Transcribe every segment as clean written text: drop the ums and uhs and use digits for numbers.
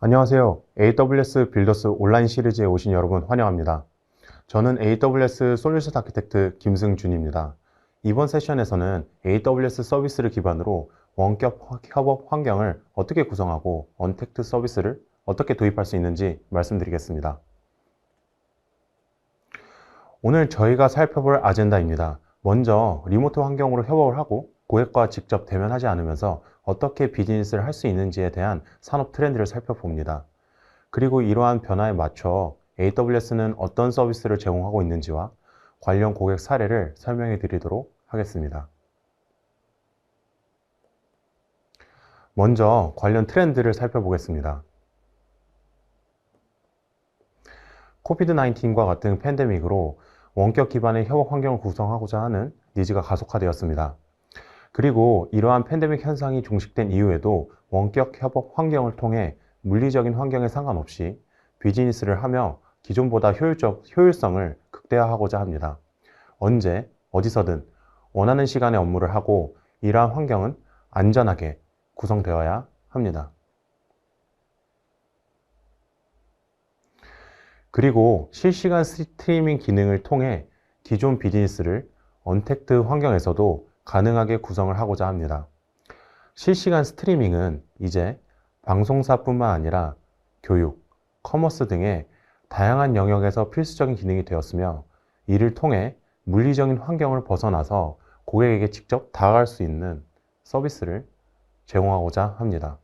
안녕하세요. AWS 빌더스 온라인 시리즈에 오신 여러분 환영합니다. 저는 AWS 솔루션 아키텍트 김승준입니다. 이번 세션에서는 AWS 서비스를 기반으로 원격 협업 환경을 어떻게 구성하고 언택트 서비스를 어떻게 도입할 수 있는지 말씀드리겠습니다. 오늘 저희가 살펴볼 아젠다입니다. 먼저 리모트 환경으로 협업을 하고 고객과 직접 대면하지 않으면서 어떻게 비즈니스를 할 수 있는지에 대한 산업 트렌드를 살펴봅니다. 그리고 이러한 변화에 맞춰 AWS는 어떤 서비스를 제공하고 있는지와 관련 고객 사례를 설명해 드리도록 하겠습니다. 먼저 관련 트렌드를 살펴보겠습니다. 코비드-19과 같은 팬데믹으로 원격 기반의 협업 환경을 구성하고자 하는 니즈가 가속화되었습니다. 그리고 이러한 팬데믹 현상이 종식된 이후에도 원격 협업 환경을 통해 물리적인 환경에 상관없이 비즈니스를 하며 기존보다 효율성을 극대화하고자 합니다. 언제, 어디서든 원하는 시간에 업무를 하고 이러한 환경은 안전하게 구성되어야 합니다. 그리고 실시간 스트리밍 기능을 통해 기존 비즈니스를 언택트 환경에서도 가능하게 구성을 하고자 합니다. 실시간 스트리밍은 이제 방송사뿐만 아니라 교육, 커머스 등의 다양한 영역에서 필수적인 기능이 되었으며 이를 통해 물리적인 환경을 벗어나서 고객에게 직접 다가갈 수 있는 서비스를 제공하고자 합니다.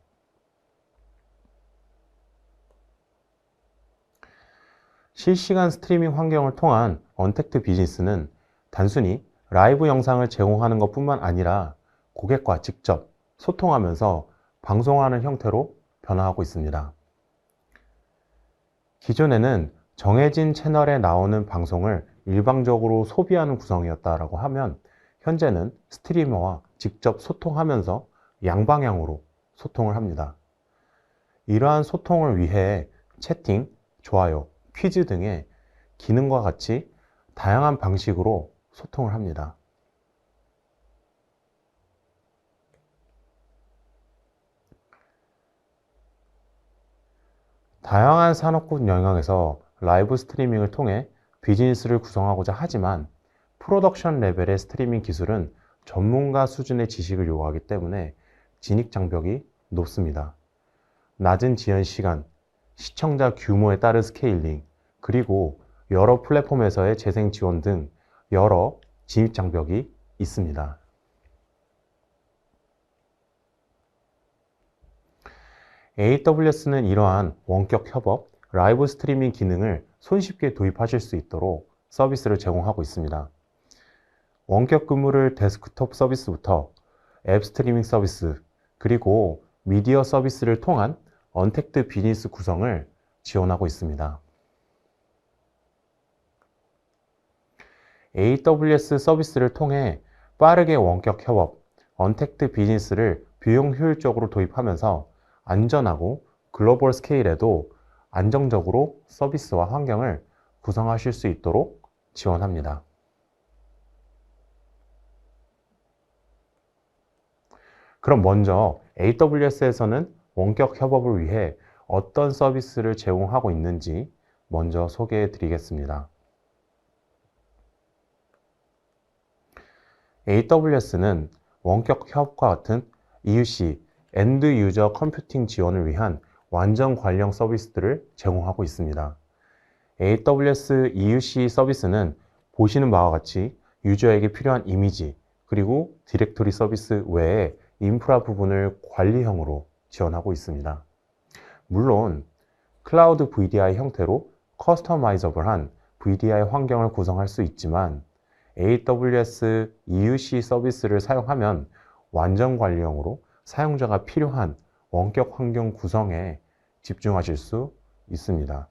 실시간 스트리밍 환경을 통한 언택트 비즈니스는 단순히 라이브 영상을 제공하는 것뿐만 아니라 고객과 직접 소통하면서 방송하는 형태로 변화하고 있습니다. 기존에는 정해진 채널에 나오는 방송을 일방적으로 소비하는 구성이었다고 하면 현재는 스트리머와 직접 소통하면서 양방향으로 소통을 합니다. 이러한 소통을 위해 채팅, 좋아요, 퀴즈 등의 기능과 같이 다양한 방식으로 소통을 합니다. 다양한 산업군 영역에서 라이브 스트리밍을 통해 비즈니스를 구성하고자 하지만 프로덕션 레벨의 스트리밍 기술은 전문가 수준의 지식을 요구하기 때문에 진입 장벽이 높습니다. 낮은 지연 시간, 시청자 규모에 따른 스케일링, 그리고 여러 플랫폼에서의 재생 지원 등 여러 진입 장벽이 있습니다. AWS는 이러한 원격 협업, 라이브 스트리밍 기능을 손쉽게 도입하실 수 있도록 서비스를 제공하고 있습니다. 원격 근무를 데스크톱 서비스부터 앱 스트리밍 서비스, 그리고 미디어 서비스를 통한 언택트 비즈니스 구성을 지원하고 있습니다. AWS 서비스를 통해 빠르게 원격 협업, 언택트 비즈니스를 비용 효율적으로 도입하면서 안전하고 글로벌 스케일에도 안정적으로 서비스와 환경을 구성하실 수 있도록 지원합니다. 그럼 먼저 AWS에서는 원격 협업을 위해 어떤 서비스를 제공하고 있는지 먼저 소개해 드리겠습니다. AWS는 원격 협업과 같은 EUC, 엔드 유저 컴퓨팅 지원을 위한 완전 관련 서비스들을 제공하고 있습니다. AWS EUC 서비스는 보시는 바와 같이 유저에게 필요한 이미지, 그리고 디렉토리 서비스 외에 인프라 부분을 관리형으로 지원하고 있습니다. 물론 클라우드 VDI 형태로 커스터마이저블한 VDI 환경을 구성할 수 있지만 AWS EUC 서비스를 사용하면 완전 관리형으로 사용자가 필요한 원격 환경 구성에 집중하실 수 있습니다.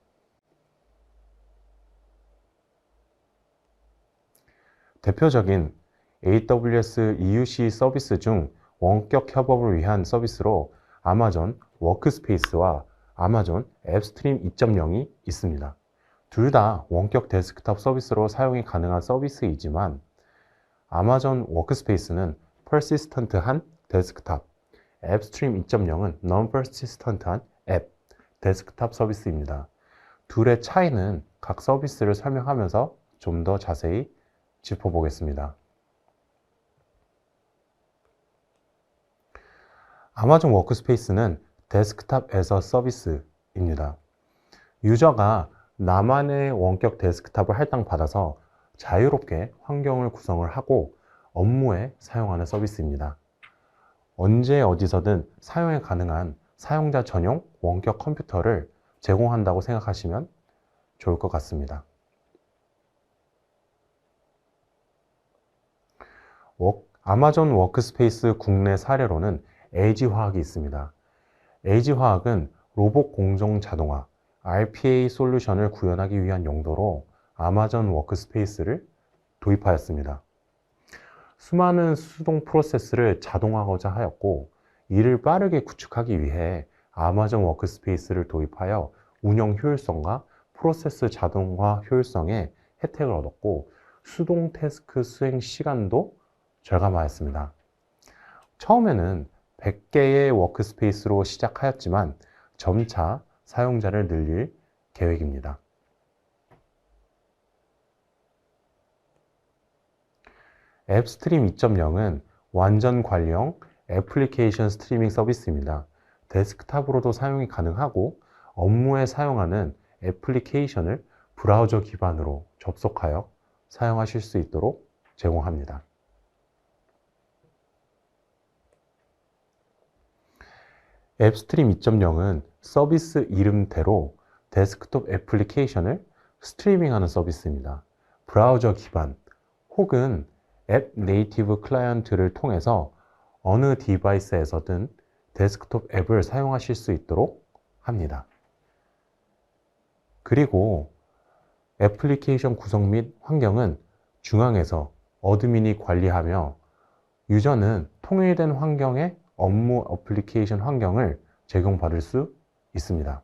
대표적인 AWS EUC 서비스 중 원격 협업을 위한 서비스로 아마존 워크스페이스와 아마존 앱스트림 2.0이 있습니다. 둘 다 원격 데스크톱 서비스로 사용이 가능한 서비스이지만 아마존 워크스페이스는 퍼시스턴트한 데스크톱, 앱스트림 2.0은 non-persistent한 앱, 데스크탑 서비스입니다. 둘의 차이는 각 서비스를 설명하면서 좀 더 자세히 짚어보겠습니다. 아마존 워크스페이스는 데스크탑 에서 서비스입니다. 유저가 나만의 원격 데스크탑을 할당받아서 자유롭게 환경을 구성을 하고 업무에 사용하는 서비스입니다. 언제 어디서든 사용이 가능한 사용자 전용 원격 컴퓨터를 제공한다고 생각하시면 좋을 것 같습니다. 아마존 워크스페이스 국내 사례로는 LG화학이 있습니다. LG화학은 로봇 공정 자동화, RPA 솔루션을 구현하기 위한 용도로 아마존 워크스페이스를 도입하였습니다. 수많은 수동 프로세스를 자동화하고자 하였고, 이를 빠르게 구축하기 위해 아마존 워크스페이스를 도입하여 운영 효율성과 프로세스 자동화 효율성에 혜택을 얻었고, 수동 태스크 수행 시간도 절감하였습니다. 처음에는 100개의 워크스페이스로 시작하였지만 점차 사용자를 늘릴 계획입니다. 앱스트림 2.0은 완전 관리형 애플리케이션 스트리밍 서비스입니다. 데스크탑으로도 사용이 가능하고 업무에 사용하는 애플리케이션을 브라우저 기반으로 접속하여 사용하실 수 있도록 제공합니다. 앱스트림 2.0은 서비스 이름대로 데스크톱 애플리케이션을 스트리밍하는 서비스입니다. 브라우저 기반 혹은 앱 네이티브 클라이언트를 통해서 어느 디바이스에서든 데스크톱 앱을 사용하실 수 있도록 합니다. 그리고 애플리케이션 구성 및 환경은 중앙에서 어드민이 관리하며 유저는 통일된 환경의 업무 애플리케이션 환경을 제공받을 수 있습니다.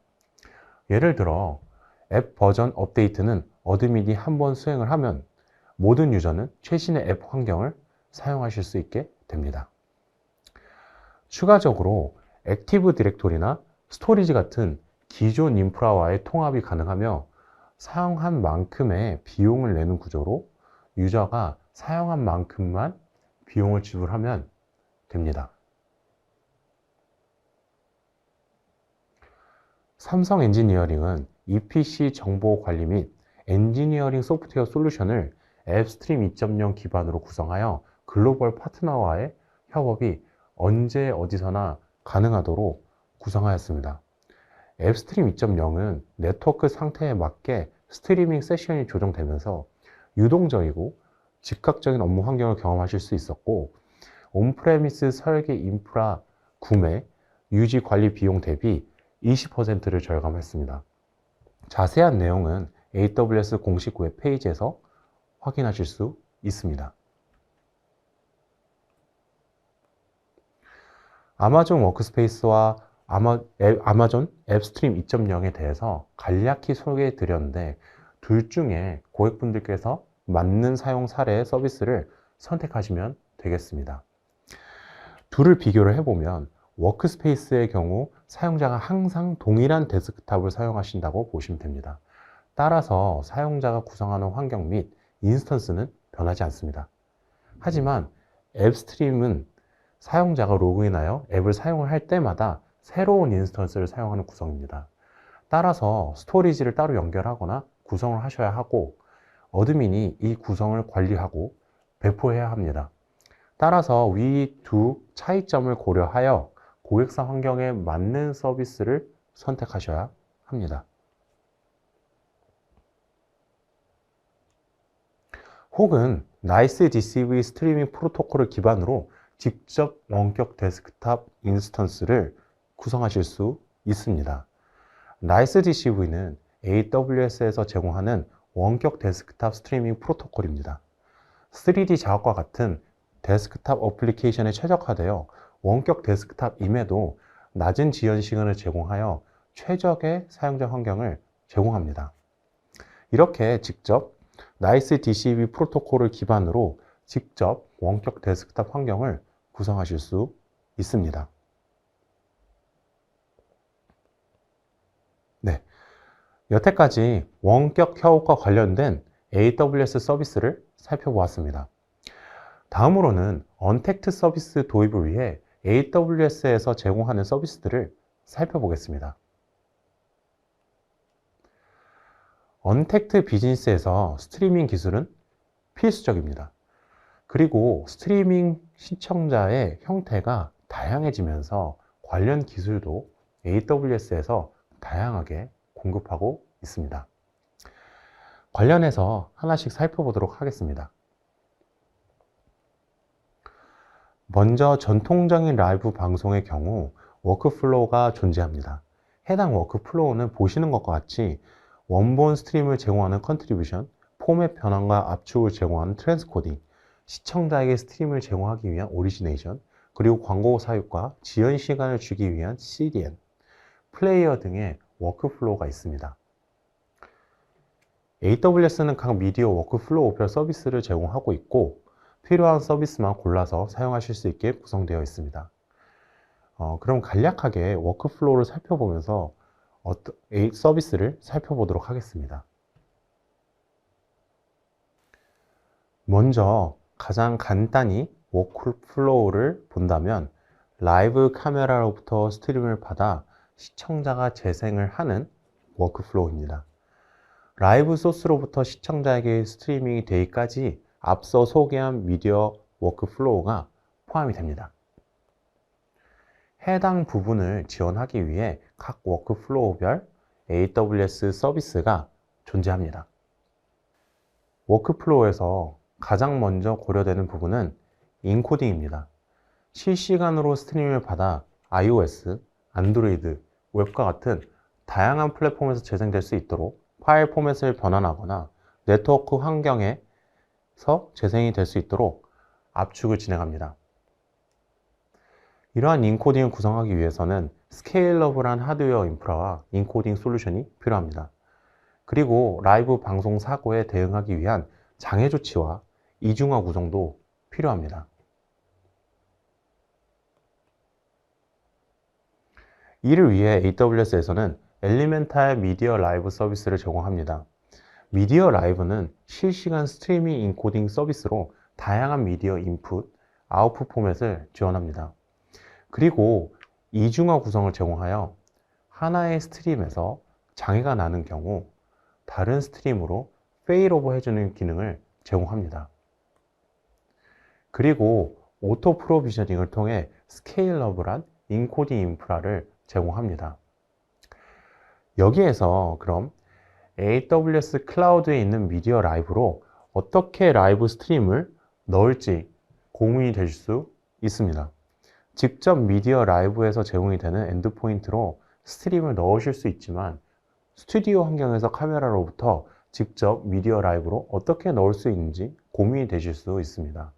예를 들어 앱 버전 업데이트는 어드민이 한번 수행을 하면 모든 유저는 최신의 앱 환경을 사용하실 수 있게 됩니다. 추가적으로 액티브 디렉토리나 스토리지 같은 기존 인프라와의 통합이 가능하며 사용한 만큼의 비용을 내는 구조로 유저가 사용한 만큼만 비용을 지불하면 됩니다. 삼성 엔지니어링은 EPC 정보 관리 및 엔지니어링 소프트웨어 솔루션을 앱스트림 2.0 기반으로 구성하여 글로벌 파트너와의 협업이 언제 어디서나 가능하도록 구성하였습니다. 앱스트림 2.0은 네트워크 상태에 맞게 스트리밍 세션이 조정되면서 유동적이고 즉각적인 업무 환경을 경험하실 수 있었고, 온프레미스 설계 인프라 구매, 유지 관리 비용 대비 20%를 절감했습니다. 자세한 내용은 AWS 공식 웹페이지에서 확인하실 수 있습니다. 아마존 워크스페이스와 아마존 앱스트림 2.0에 대해서 간략히 소개해 드렸는데, 둘 중에 고객분들께서 맞는 사용 사례의 서비스를 선택하시면 되겠습니다. 둘을 비교를 해보면 워크스페이스의 경우 사용자가 항상 동일한 데스크탑을 사용하신다고 보시면 됩니다. 따라서 사용자가 구성하는 환경 및 인스턴스는 변하지 않습니다. 하지만 앱스트림은 사용자가 로그인하여 앱을 사용을 할 때마다 새로운 인스턴스를 사용하는 구성입니다. 따라서 스토리지를 따로 연결하거나 구성을 하셔야 하고, 어드민이 이 구성을 관리하고 배포해야 합니다. 따라서 위 두 차이점을 고려하여 고객사 환경에 맞는 서비스를 선택하셔야 합니다. 혹은 나이스 DCV 스트리밍 프로토콜을 기반으로 직접 원격 데스크탑 인스턴스를 구성하실 수 있습니다. 나이스 DCV는 AWS에서 제공하는 원격 데스크탑 스트리밍 프로토콜입니다. 3D 작업과 같은 데스크탑 어플리케이션에 최적화되어 원격 데스크탑임에도 낮은 지연 시간을 제공하여 최적의 사용자 환경을 제공합니다. 이렇게 직접 나이스 DCV 프로토콜을 기반으로 직접 원격 데스크탑 환경을 구성하실 수 있습니다. 네, 여태까지 원격 협업과 관련된 AWS 서비스를 살펴보았습니다. 다음으로는 언택트 서비스 도입을 위해 AWS에서 제공하는 서비스들을 살펴보겠습니다. 언택트 비즈니스에서 스트리밍 기술은 필수적입니다. 그리고 스트리밍 시청자의 형태가 다양해지면서 관련 기술도 AWS에서 다양하게 공급하고 있습니다. 관련해서 하나씩 살펴보도록 하겠습니다. 먼저 전통적인 라이브 방송의 경우 워크플로우가 존재합니다. 해당 워크플로우는 보시는 것과 같이 원본 스트림을 제공하는 컨트리뷰션, 포맷 변환과 압축을 제공하는 트랜스코딩, 시청자에게 스트림을 제공하기 위한 오리지네이션, 그리고 광고 사육과 지연 시간을 주기 위한 CDN, 플레이어 등의 워크플로우가 있습니다. AWS는 각 미디어 워크플로우별 서비스를 제공하고 있고 필요한 서비스만 골라서 사용하실 수 있게 구성되어 있습니다. 그럼 간략하게 워크플로우를 살펴보면서 서비스를 살펴보도록 하겠습니다. 먼저 가장 간단히 워크플로우를 본다면 라이브 카메라로부터 스트림을 받아 시청자가 재생을 하는 워크플로우입니다. 라이브 소스로부터 시청자에게 스트리밍이 되기까지 앞서 소개한 미디어 워크플로우가 포함이 됩니다. 해당 부분을 지원하기 위해 각 워크플로우별 AWS 서비스가 존재합니다. 워크플로우에서 가장 먼저 고려되는 부분은 인코딩입니다. 실시간으로 스트리밍을 받아 iOS, 안드로이드, 웹과 같은 다양한 플랫폼에서 재생될 수 있도록 파일 포맷을 변환하거나 네트워크 환경에서 재생이 될 수 있도록 압축을 진행합니다. 이러한 인코딩을 구성하기 위해서는 스케일러블한 하드웨어 인프라와 인코딩 솔루션이 필요합니다. 그리고 라이브 방송 사고에 대응하기 위한 장애 조치와 이중화 구성도 필요합니다. 이를 위해 AWS에서는 엘리멘탈 미디어 라이브 서비스를 제공합니다. 미디어 라이브는 실시간 스트리밍 인코딩 서비스로 다양한 미디어 인풋, 아웃풋 포맷을 지원합니다. 그리고 이중화 구성을 제공하여 하나의 스트림에서 장애가 나는 경우 다른 스트림으로 페일오버 해주는 기능을 제공합니다. 그리고 오토 프로비저닝을 통해 스케일러블한 인코딩 인프라를 제공합니다. 여기에서 그럼 AWS 클라우드에 있는 미디어 라이브로 어떻게 라이브 스트림을 넣을지 고민이 될 수 있습니다. 직접 미디어 라이브에서 제공이 되는 엔드포인트로 스트림을 넣으실 수 있지만 스튜디오 환경에서 카메라로부터 직접 미디어 라이브로 어떻게 넣을 수 있는지 고민이 되실 수 있습니다.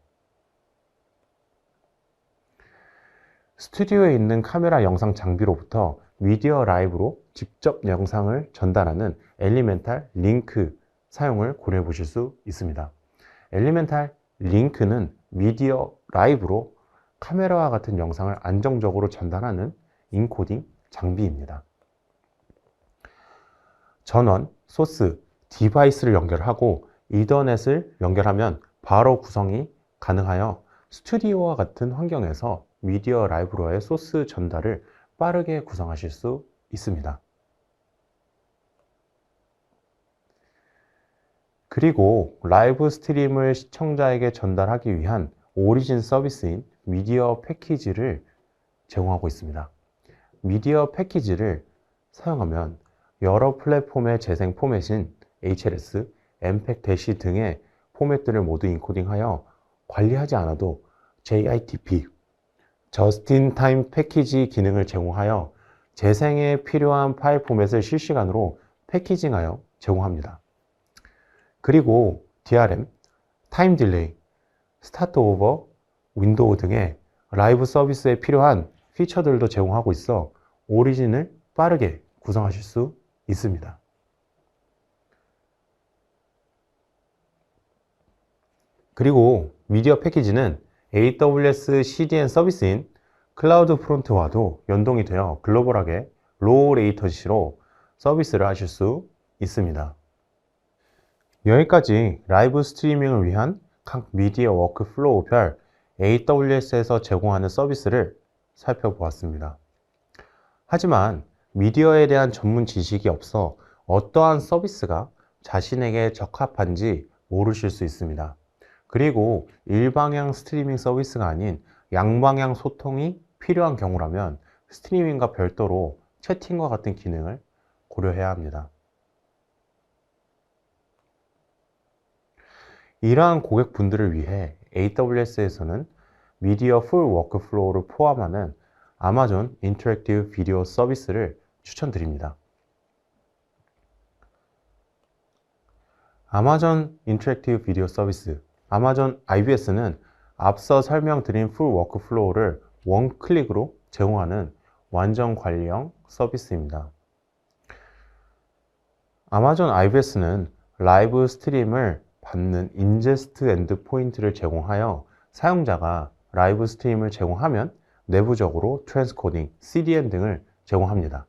스튜디오에 있는 카메라 영상 장비로부터 미디어 라이브로 직접 영상을 전달하는 엘리멘탈 링크 사용을 고려해 보실 수 있습니다. 엘리멘탈 링크는 미디어 라이브로 카메라와 같은 영상을 안정적으로 전달하는 인코딩 장비입니다. 전원, 소스, 디바이스를 연결하고 이더넷을 연결하면 바로 구성이 가능하여 스튜디오와 같은 환경에서 미디어 라이브로의 소스 전달을 빠르게 구성하실 수 있습니다. 그리고 라이브 스트림을 시청자에게 전달하기 위한 오리진 서비스인 미디어 패키지를 제공하고 있습니다. 미디어 패키지를 사용하면 여러 플랫폼의 재생 포맷인 HLS, MPEG-DASH 등의 포맷들을 모두 인코딩하여 관리하지 않아도 JITP, Just in Time 패키지 기능을 제공하여 재생에 필요한 파일 포맷을 실시간으로 패키징하여 제공합니다. 그리고 DRM, 타임 딜레이, 스타트 오버, 윈도우 등의 라이브 서비스에 필요한 피처들도 제공하고 있어 오리진을 빠르게 구성하실 수 있습니다. 그리고 미디어 패키지는 AWS CDN 서비스인 클라우드 프론트와도 연동이 되어 글로벌하게 로우 레이턴시로 서비스를 하실 수 있습니다. 여기까지 라이브 스트리밍을 위한 각 미디어 워크플로우별 AWS에서 제공하는 서비스를 살펴보았습니다. 하지만 미디어에 대한 전문 지식이 없어 어떠한 서비스가 자신에게 적합한지 모르실 수 있습니다. 그리고 일방향 스트리밍 서비스가 아닌 양방향 소통이 필요한 경우라면 스트리밍과 별도로 채팅과 같은 기능을 고려해야 합니다. 이러한 고객분들을 위해 AWS에서는 미디어 풀 워크플로우를 포함하는 아마존 인터랙티브 비디오 서비스를 추천드립니다. 아마존 인터랙티브 비디오 서비스, 아마존 IBS는 앞서 설명드린 풀 워크플로우를 원클릭으로 제공하는 완전 관리형 서비스입니다. 아마존 IBS는 라이브 스트림을 받는 인제스트 엔드 포인트를 제공하여 사용자가 라이브 스트림을 제공하면 내부적으로 트랜스코딩, CDN 등을 제공합니다.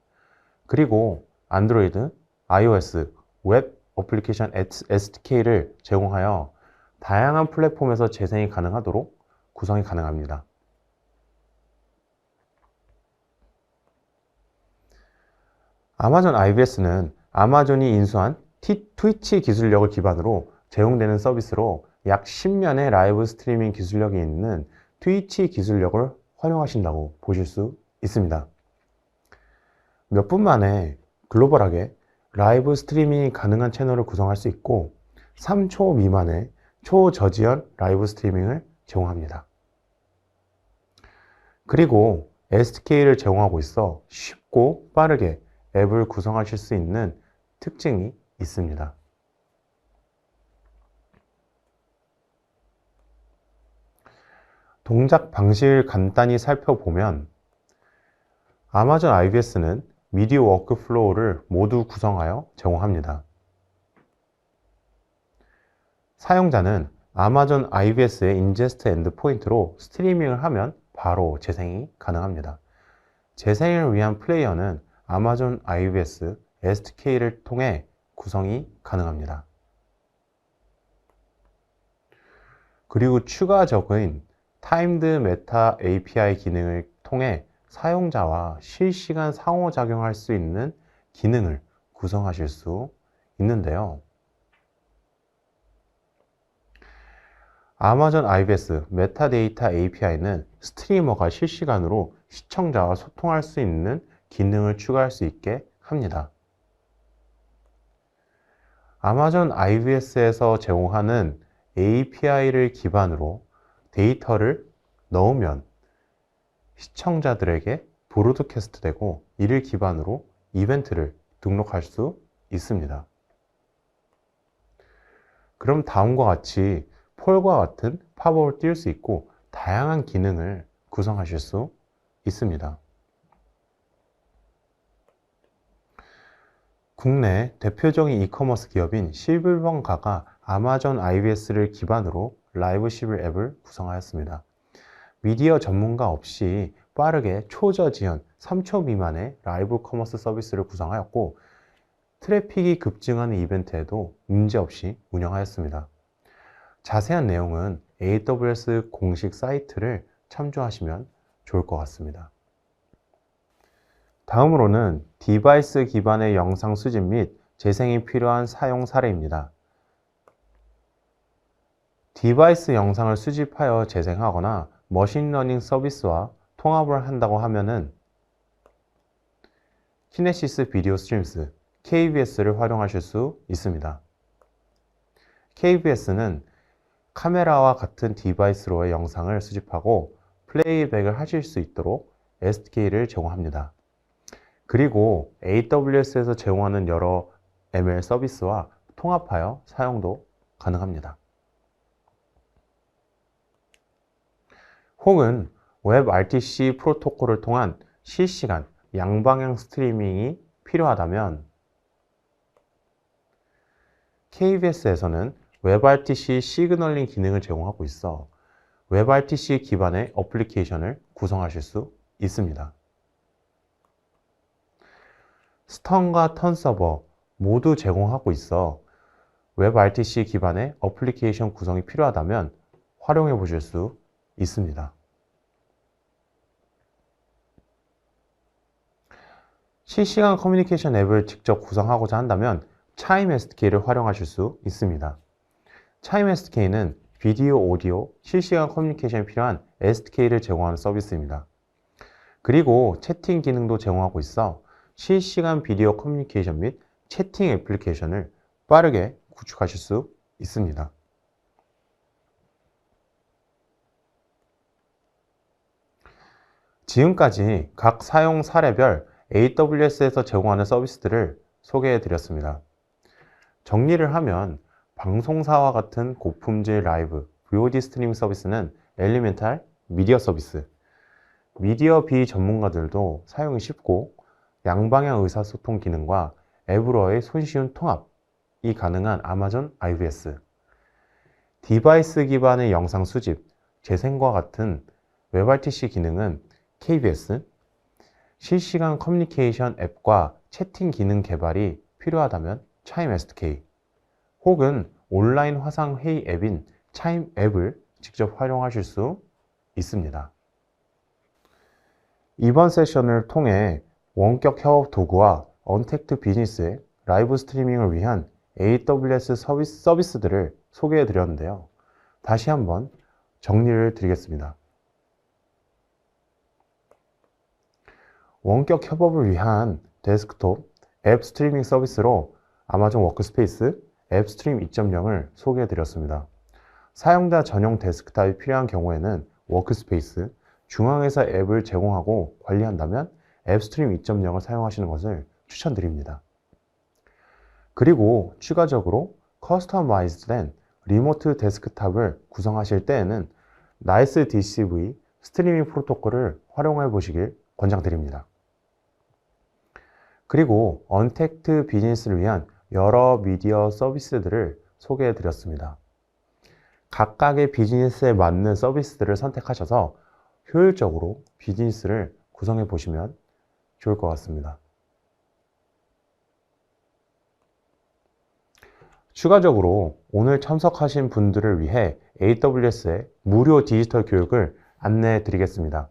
그리고 안드로이드, iOS, 웹 어플리케이션 SDK를 제공하여 다양한 플랫폼에서 재생이 가능하도록 구성이 가능합니다. 아마존 IBS는 아마존이 인수한 트위치 기술력을 기반으로 제공되는 서비스로 약 10년의 라이브 스트리밍 기술력이 있는 트위치 기술력을 활용하신다고 보실 수 있습니다. 몇 분 만에 글로벌하게 라이브 스트리밍이 가능한 채널을 구성할 수 있고 3초 미만의 초저지연 라이브 스트리밍을 제공합니다. 그리고 SDK를 제공하고 있어 쉽고 빠르게 앱을 구성하실 수 있는 특징이 있습니다. 동작 방식을 간단히 살펴보면 아마존 IBS는 미디어 워크플로우를 모두 구성하여 제공합니다. 사용자는 아마존 IBS의 인제스트 엔드 포인트로 스트리밍을 하면 바로 재생이 가능합니다. 재생을 위한 플레이어는 아마존 IBS SDK를 통해 구성이 가능합니다. 그리고 추가적인 타임드 메타 API 기능을 통해 사용자와 실시간 상호작용할 수 있는 기능을 구성하실 수 있는데요. 아마존 IBS 메타데이터 API는 스트리머가 실시간으로 시청자와 소통할 수 있는 기능을 추가할 수 있게 합니다. 아마존 IBS에서 제공하는 API를 기반으로 데이터를 넣으면 시청자들에게 브로드캐스트 되고 이를 기반으로 이벤트를 등록할 수 있습니다. 그럼 다음과 같이 폴과 같은 팝업을 띄울 수 있고 다양한 기능을 구성하실 수 있습니다. 국내 대표적인 이커머스 기업인 실블번가가 아마존 IBS를 기반으로 라이브 시블 앱을 구성하였습니다. 미디어 전문가 없이 빠르게 초저지연 3초 미만의 라이브 커머스 서비스를 구성하였고 트래픽이 급증하는 이벤트에도 문제없이 운영하였습니다. 자세한 내용은 AWS 공식 사이트를 참조하시면 좋을 것 같습니다. 다음으로는 디바이스 기반의 영상 수집 및 재생이 필요한 사용 사례입니다. 디바이스 영상을 수집하여 재생하거나 머신러닝 서비스와 통합을 한다고 하면은 키네시스 비디오 스트림스, KBS를 활용하실 수 있습니다. KBS는 카메라와 같은 디바이스로의 영상을 수집하고 플레이백을 하실 수 있도록 SDK를 제공합니다. 그리고 AWS에서 제공하는 여러 ML 서비스와 통합하여 사용도 가능합니다. 혹은 WebRTC 프로토콜을 통한 실시간 양방향 스트리밍이 필요하다면 KBS에서는 WebRTC 시그널링 기능을 제공하고 있어 WebRTC 기반의 어플리케이션을 구성하실 수 있습니다. 스턴과 턴 서버 모두 제공하고 있어 WebRTC 기반의 어플리케이션 구성이 필요하다면 활용해 보실 수 있습니다. 실시간 커뮤니케이션 앱을 직접 구성하고자 한다면 차임 SDK를 활용하실 수 있습니다. 차임 SDK는 비디오, 오디오, 실시간 커뮤니케이션에 필요한 SDK를 제공하는 서비스입니다. 그리고 채팅 기능도 제공하고 있어 실시간 비디오 커뮤니케이션 및 채팅 애플리케이션을 빠르게 구축하실 수 있습니다. 지금까지 각 사용 사례별 AWS에서 제공하는 서비스들을 소개해 드렸습니다. 정리를 하면 방송사와 같은 고품질 라이브, VOD 스트리밍 서비스는 엘리멘탈 미디어 서비스, 미디어 비전문가들도 사용이 쉽고 양방향 의사소통 기능과 앱으로의 손쉬운 통합이 가능한 아마존 IVS, 디바이스 기반의 영상 수집, 재생과 같은 WebRTC 기능은 KBS, 실시간 커뮤니케이션 앱과 채팅 기능 개발이 필요하다면 차임 SDK, 혹은 온라인 화상 회의 앱인 차임 앱을 직접 활용하실 수 있습니다. 이번 세션을 통해 원격 협업 도구와 언택트 비즈니스의 라이브 스트리밍을 위한 AWS 서비스들을 소개해 드렸는데요. 다시 한번 정리를 드리겠습니다. 원격 협업을 위한 데스크톱 앱 스트리밍 서비스로 아마존 워크스페이스 앱 스트림 2.0을 소개해 드렸습니다. 사용자 전용 데스크탑이 필요한 경우에는 워크스페이스, 중앙에서 앱을 제공하고 관리한다면 앱스트림 2.0을 사용하시는 것을 추천드립니다. 그리고 추가적으로 커스터마이즈된 리모트 데스크탑을 구성하실 때에는 나이스 DCV 스트리밍 프로토콜을 활용해 보시길 권장드립니다. 그리고 언택트 비즈니스를 위한 여러 미디어 서비스들을 소개해 드렸습니다. 각각의 비즈니스에 맞는 서비스들을 선택하셔서 효율적으로 비즈니스를 구성해 보시면 좋을 것 같습니다. 추가적으로 오늘 참석하신 분들을 위해 AWS의 무료 디지털 교육을 안내해 드리겠습니다.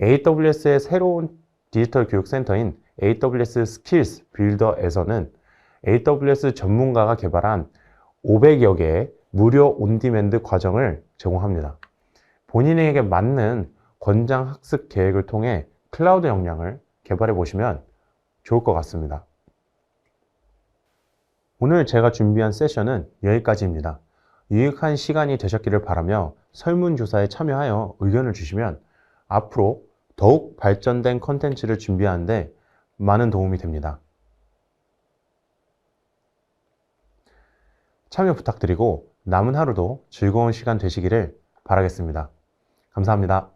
AWS의 새로운 디지털 교육 센터인 AWS 스킬스 빌더에서는 AWS 전문가가 개발한 500여 개의 무료 온디맨드 과정을 제공합니다. 본인에게 맞는 권장 학습 계획을 통해 클라우드 역량을 개발해 보시면 좋을 것 같습니다. 오늘 제가 준비한 세션은 여기까지입니다. 유익한 시간이 되셨기를 바라며 설문조사에 참여하여 의견을 주시면 앞으로 더욱 발전된 컨텐츠를 준비하는데 많은 도움이 됩니다. 참여 부탁드리고 남은 하루도 즐거운 시간 되시기를 바라겠습니다. 감사합니다.